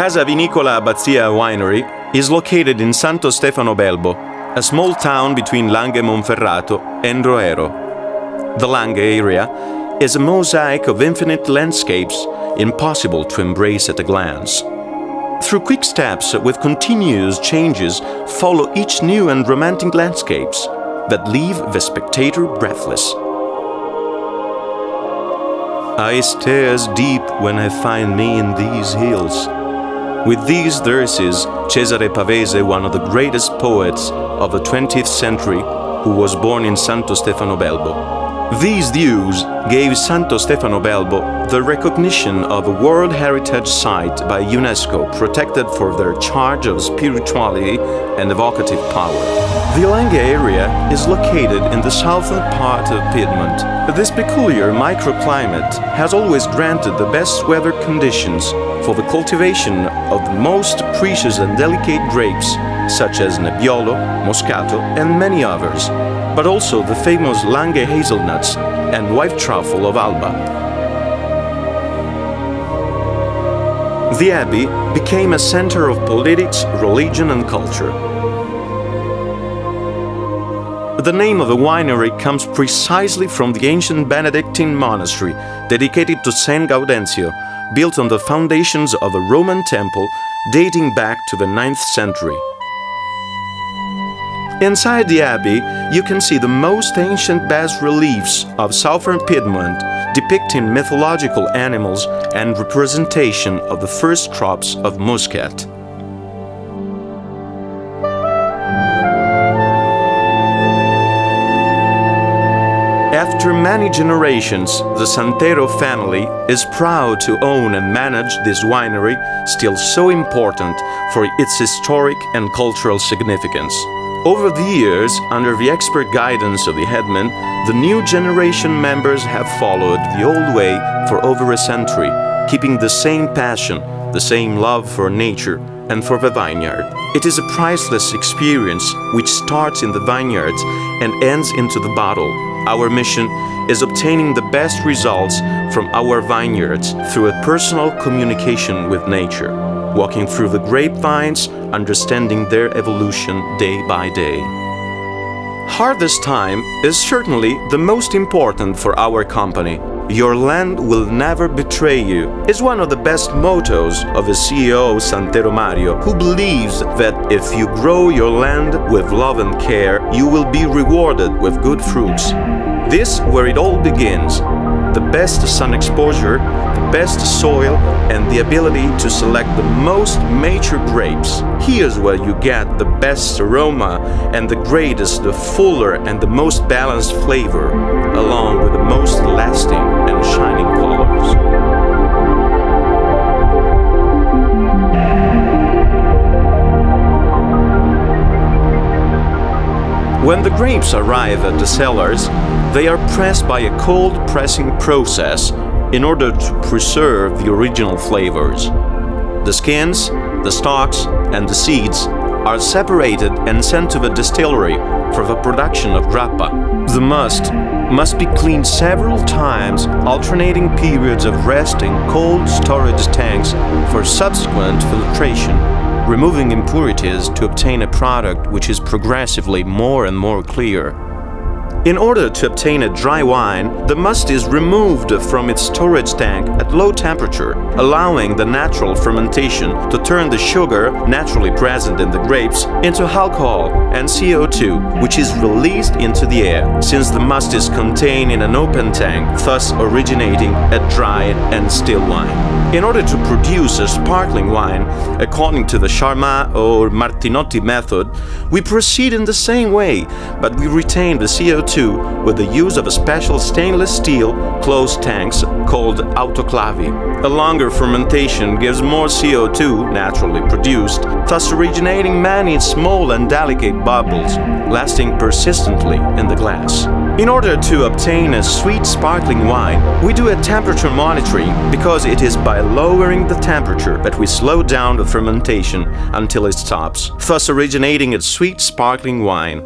Casa Vinicola Abbazia Winery is located in Santo Stefano Belbo, a small town between Langhe Monferrato and Roero. The Langhe area is a mosaic of infinite landscapes impossible to embrace at a glance. Through quick steps with continuous changes follow each new and romantic landscapes that leave the spectator breathless. I stare as deep when I find me in these hills. With these verses, Cesare Pavese, one of the greatest poets of the 20th century, who was born in Santo Stefano Belbo. These views gave Santo Stefano Belbo the recognition of a World Heritage Site by UNESCO, protected for their charge of spirituality and evocative power. The Langhe area is located in the southern part of Piedmont. This peculiar microclimate has always granted the best weather conditions for the cultivation of the most precious and delicate grapes, such as Nebbiolo, Moscato, and many others, but also the famous Langhe hazelnuts and white truffle of Alba. The abbey became a center of politics, religion, and culture. The name of the winery comes precisely from the ancient Benedictine monastery dedicated to Saint Gaudenzio, built on the foundations of a Roman temple dating back to the 9th century. Inside the abbey, you can see the most ancient bas-reliefs of southern Piedmont depicting mythological animals and representation of the first crops of muscat. After many generations, the Santero family is proud to own and manage this winery, still so important for its historic and cultural significance. Over the years, under the expert guidance of the headman, the new generation members have followed the old way for over a century, keeping the same passion, the same love for nature and for the vineyard. It is a priceless experience which starts in the vineyards and ends into the bottle. Our mission is obtaining the best results from our vineyards through a personal communication with nature, walking through the grapevines, understanding their evolution day by day. Harvest time is certainly the most important for our company. Your land will never betray you is one of the best mottos of the CEO Santero Mario, who believes that if you grow your land with love and care, you will be rewarded with good fruits. This where it all begins. The best sun exposure, the best soil, and the ability to select the most mature grapes. Here's where you get the best aroma and the greatest, the fuller and the most balanced flavor, along with the most lasting and shining colors. When the grapes arrive at the cellars, they are pressed by a cold pressing process in order to preserve the original flavors. The skins, the stalks, and the seeds are separated and sent to the distillery for the production of grappa. The must be cleaned several times, alternating periods of rest in cold storage tanks for subsequent filtration, removing impurities to obtain a product which is progressively more and more clear. In order to obtain a dry wine, the must is removed from its storage tank at low temperature, allowing the natural fermentation to turn the sugar naturally present in the grapes into alcohol and CO2, which is released into the air, since the must is contained in an open tank, thus originating a dry and still wine. In order to produce a sparkling wine, according to the Charmat or Martinotti method, we proceed in the same way, but we retain the CO2 with the use of a special stainless steel closed tanks called autoclavi. A longer fermentation gives more CO2 naturally produced, thus originating many small and delicate bubbles, lasting persistently in the glass. In order to obtain a sweet sparkling wine, we do a temperature monitoring because it is by lowering the temperature that we slow down the fermentation until it stops, thus originating a sweet sparkling wine.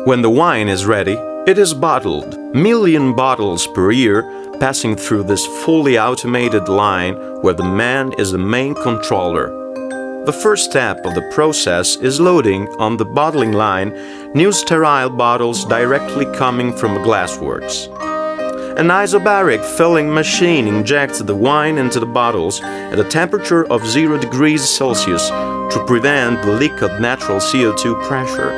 When the wine is ready, it is bottled. 1,000,000 bottles per year passing through this fully automated line where the man is the main controller. The first step of the process is loading on the bottling line new sterile bottles directly coming from a glassworks. An isobaric filling machine injects the wine into the bottles at a temperature of 0 degrees Celsius to prevent the leak of natural CO2 pressure.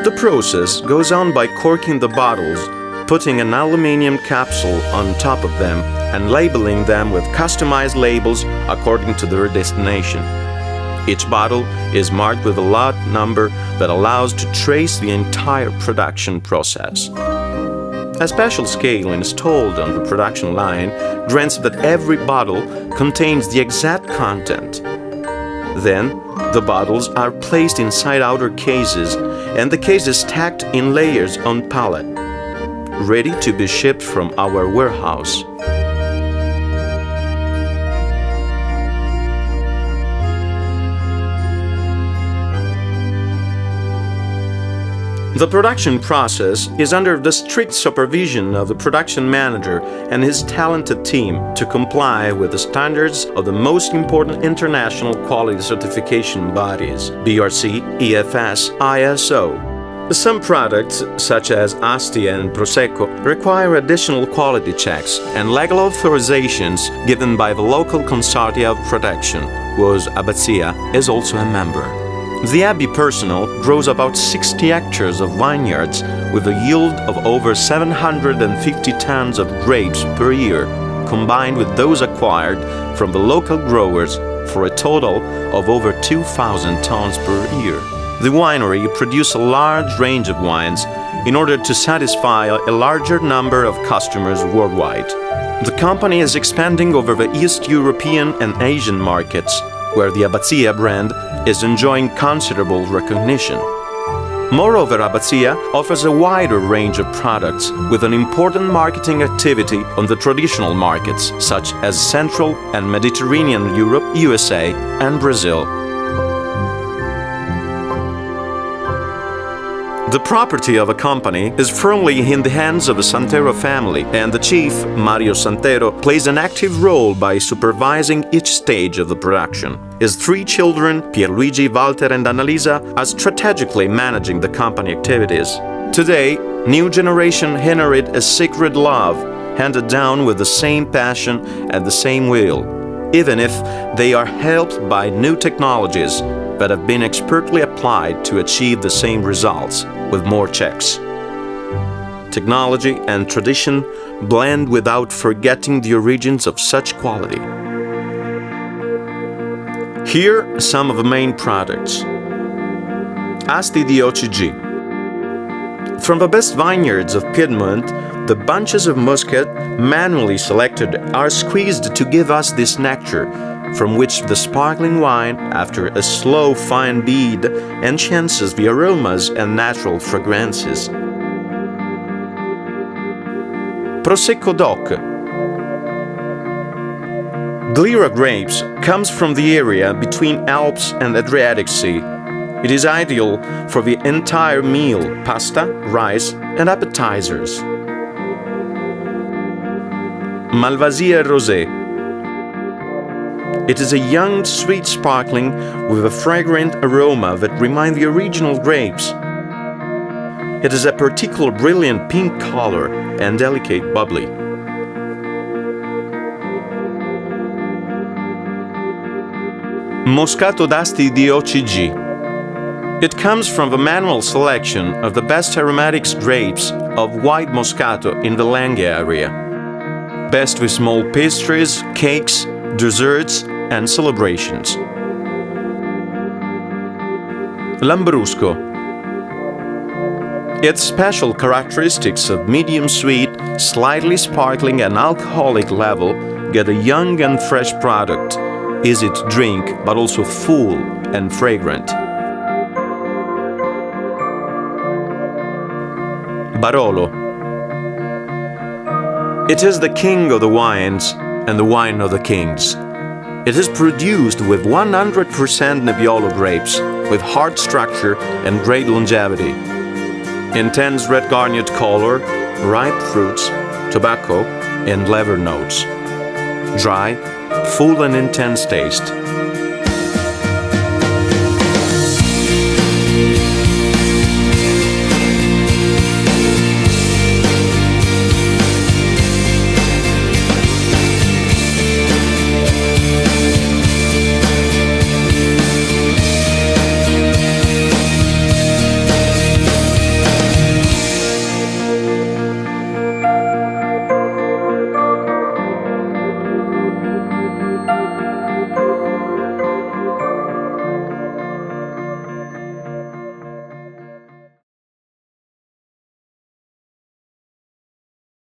The process goes on by corking the bottles, putting an aluminium capsule on top of them and labeling them with customized labels according to their destination. Each bottle is marked with a lot number that allows to trace the entire production process. A special scale installed on the production line grants that every bottle contains the exact content. Then, the bottles are placed inside outer cases and the cases stacked in layers on pallet, ready to be shipped from our warehouse. The production process is under the strict supervision of the production manager and his talented team to comply with the standards of the most important international quality certification bodies, BRC, EFS, ISO. Some products, such as Asti and Prosecco, require additional quality checks and legal authorizations given by the local consortia of production, whose abbazia is also a member. The Abbey personnel grows about 60 hectares of vineyards with a yield of over 750 tons of grapes per year, combined with those acquired from the local growers for a total of over 2,000 tons per year. The winery produces a large range of wines in order to satisfy a larger number of customers worldwide. The company is expanding over the East European and Asian markets, where the Abbazia brand is enjoying considerable recognition. Moreover, Abbazia offers a wider range of products with an important marketing activity on the traditional markets, such as Central and Mediterranean Europe, USA, and Brazil. The property of a company is firmly in the hands of the Santero family, and the chief, Mario Santero, plays an active role by supervising each stage of the production. His 3 children, Pierluigi, Walter, and Annalisa, are strategically managing the company activities. Today, new generation inherit a sacred love, handed down with the same passion and the same will, even if they are helped by new technologies that have been expertly applied to achieve the same results, with more checks. Technology and tradition blend without forgetting the origins of such quality. Here are some of the main products. Asti di OCG. From the best vineyards of Piedmont, the bunches of muscat manually selected are squeezed to give us this nectar, from which the sparkling wine, after a slow fine bead, enhances the aromas and natural fragrances. Prosecco DOC. Glera grapes comes from the area between Alps and Adriatic Sea. It is ideal for the entire meal, pasta, rice, and appetizers. Malvasia Rosé. It is a young, sweet sparkling with a fragrant aroma that reminds the original grapes. It has a particular brilliant pink color and delicate bubbly. Moscato d'Asti di OCG. It comes from the manual selection of the best aromatics grapes of white Moscato in the Langhe area. Best with small pastries, cakes, desserts, and celebrations. Lambrusco. Its special characteristics of medium sweet, slightly sparkling and alcoholic level get a young and fresh product, easy to drink but also full and fragrant. Barolo. It is the king of the wines and the wine of the kings. It is produced with 100% Nebbiolo grapes, with hard structure and great longevity. Intense red garnet color, ripe fruits, tobacco, and leather notes. Dry, full and intense taste.